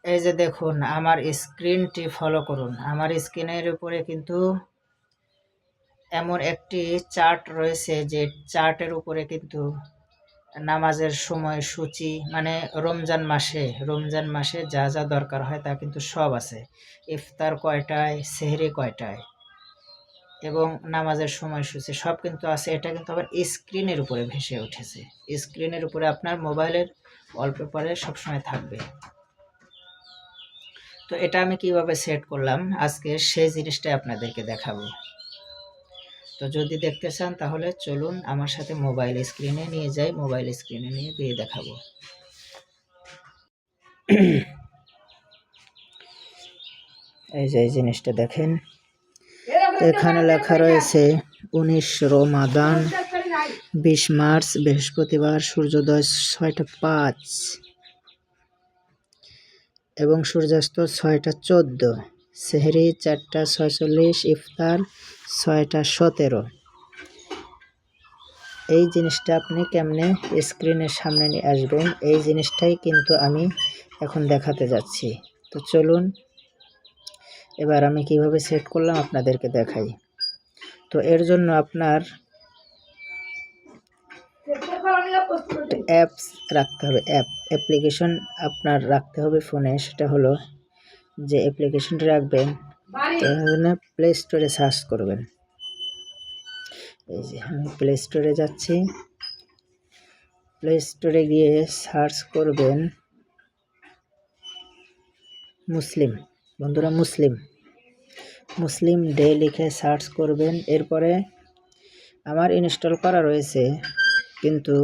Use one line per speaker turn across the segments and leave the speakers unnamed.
এই যে দেখুন আমার স্ক্রিনটি ফলো করুন। আমার স্ক্রিনের উপরে কিন্তু এমন একটি চার্ট রয়েছে, যে চার্টের উপরে কিন্তু নামাজের সময়সূচি, মানে রমজান মাসে যা যা দরকার হয় তা কিন্তু সব আছে। ইফতার কয়টায়, সেহরি কয়টায় এবং নামাজের সময়সূচি সব কিন্তু আছে। এটা কিন্তু আবার স্ক্রিনের উপরে ভেসে উঠেছে। স্ক্রিনের উপরে আপনার মোবাইলের ওয়ালপেপারে সবসময় থাকবে। তো এটা আমি কিভাবে সেট করলাম আজকে সেই জিনিসটাই আপনাদেরকে দেখাবো। তো যদি দেখতে চান তাহলে চলুন আমার সাথে মোবাইল স্ক্রিনে নিয়ে যাই, মোবাইল স্ক্রিনে নিয়ে দিয়ে দেখাবো। এই যে এই জিনিসটা দেখেন, এখানে লেখা রয়েছে 19 রমাদান 20 মার্চ বৃহস্পতিবার, সূর্যোদয় 6টা 5 এবং সূর্যাস্ত 6টা 14, সেহরি 4টা 46, ইফতার 6টা 17। এই জিনিসটা আপনি কেমনে স্ক্রিনের সামনে নিয়ে আসবেন, এই জিনিসটাই কিন্তু আমি এখন দেখাতে যাচ্ছি। তো চলুন এবার আমি কিভাবে সেট করলাম আপনাদেরকে দেখাই। তো এর জন্য আপনার অ্যাপস রাখতে হবে, অ্যাপ্লিকেশন আপনার রাখতে হবে ফোনে। সেটা হলো যে অ্যাপ্লিকেশনটা রাখবেন, প্লে স্টোরে সার্চ করবেন। এই যে আমি প্লে স্টোরে যাচ্ছি, প্লে স্টোরে গিয়ে সার্চ করবেন মুসলিম। বন্ধুরা মুসলিম ডে লিখে সার্চ করবেন। এরপরে আমার ইনস্টল করা রয়েছে, কিন্তু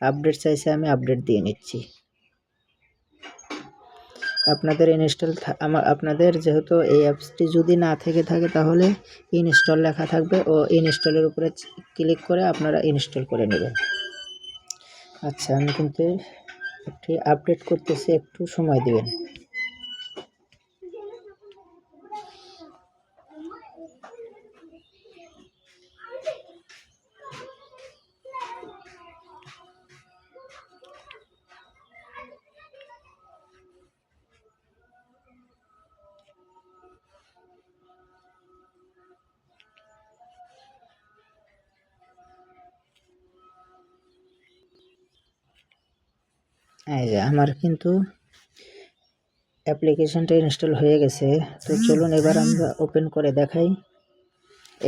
আপডেট চাইছে, আমি আপডেট দিয়ে নিচ্ছি। আপনাদের আপনাদের যেহেতু এই অ্যাপসটি যদি না থেকে থাকে তাহলে ইনস্টল লেখা থাকবে, ও ইনস্টলের উপরে ক্লিক করে আপনারা ইনস্টল করে নেবেন। আচ্ছা, আমি কিন্তু একটি আপডেট করতেছি, একটু সময় দিবেন। এই যে আমার কিন্তু অ্যাপ্লিকেশনটা ইনস্টল হয়ে গেছে। তো চলুন এবার আমরা ওপেন করে দেখাই।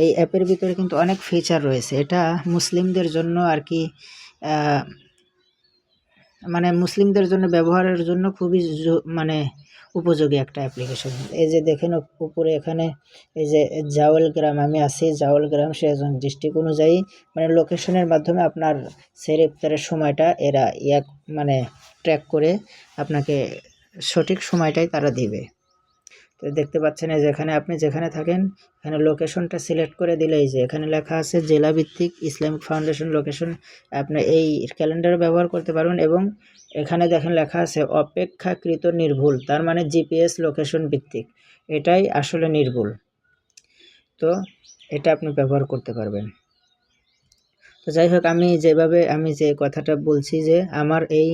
এই অ্যাপের ভিতরে কিন্তু অনেক ফিচার রয়েছে। এটা মুসলিমদের জন্য আর কি, মানে মুসলিমদের জন্য ব্যবহারের জন্য খুবই মানে উপযোগী একটা অ্যাপ্লিকেশন। এই যে দেখেন উপরে এখানে এই যে জাওয়াল গ্রাম, আমি আছি জাওয়াল গ্রাম শেরগঞ্জ ডিস্ট্রিক্ট অনুযায়ী, মানে লোকেশনের মাধ্যমে আপনার সেহরি ইফতারের সময়টা এরা মানে ট্র্যাক করে আপনাকে সঠিক সময়টাই তারা দিবে। তো দেখতে পাচ্ছেন এই যেখানে আপনি যেখানে থাকেন এখানে লোকেশনটা সিলেক্ট করে দিলেই যে এখানে লেখা আছে জেলা ভিত্তিক ইসলামিক ফাউন্ডেশন লোকেশন, আপনি এই ক্যালেন্ডার ব্যবহার করতে পারবেন। এবং এখানে দেখেন লেখা আছে অপেক্ষাকৃত নির্ভুল, তার মানে জিপিএস লোকেশন ভিত্তিক, এটাই আসলে নির্ভুল। তো এটা আপনি ব্যবহার করতে পারবেন। তো যাই হোক, আমি যে কথাটা বলছি যে আমার এই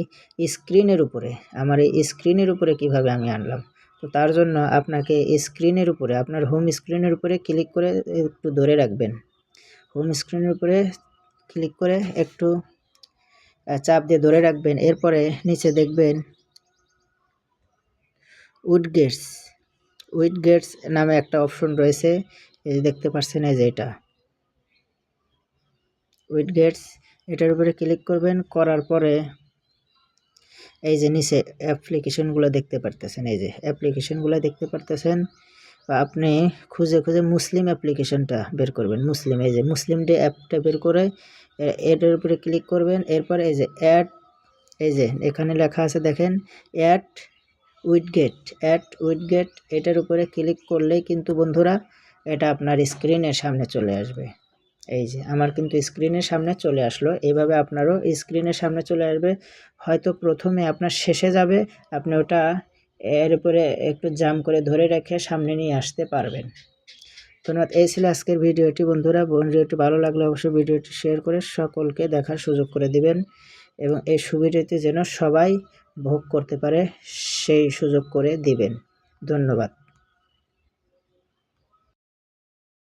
স্ক্রিনের উপরে কিভাবে আমি আনলাম। তো তার জন্য আপনাকে স্ক্রিনের উপরে, আপনার হোম স্ক্রিনের উপরে ক্লিক করে একটু ধরে রাখবেন। হোম স্ক্রিনের উপরে ক্লিক করে একটু চাপ দিয়ে ধরে রাখবেন। এরপরে নিচে দেখবেন উইডগেটস নামে একটা অপশন রয়েছে, এই দেখতে পাচ্ছেন, এই যে এটা উইডগেটস, এটার উপরে ক্লিক করবেন। করার পরে এই যে নিচে অ্যাপ্লিকেশনগুলো দেখতে পারতেছেন, এই যে অ্যাপ্লিকেশনগুলো দেখতে পারতেছেন। আপনি খুঁজে মুসলিম অ্যাপ্লিকেশনটা বের করবেন। মুসলিম, এই যে মুসলিম ডে অ্যাপটা বের করে এটার উপরে ক্লিক করবেন। এরপর এই যে এই যে এখানে লেখা আছে দেখেন অ্যাড উইডগেট, এটার উপরে ক্লিক করলেই কিন্তু বন্ধুরা এটা আপনার স্ক্রিনের সামনে চলে আসবে। এই যে আমার কিন্তু স্ক্রিনের সামনে চলে আসলো। এইভাবে আপনারও স্ক্রিনের সামনে চলে আসবে। হয়তো প্রথমে আপনার শেষে যাবে, আপনি ওটা এর উপরে একটু জাম করে ধরে রেখে সামনে নিয়ে আসতে পারবেন। ধন্যবাদ। এই ছিল আজকের ভিডিওটি। বন্ধুরা, ভিডিওটি ভালো লাগলে অবশ্যই ভিডিওটি শেয়ার করে সকলকে দেখার সুযোগ করে দিবেন এবং এই সুবিধাটি যেন সবাই ভোগ করতে পারে সেই সুযোগ করে দিবেন। ধন্যবাদ।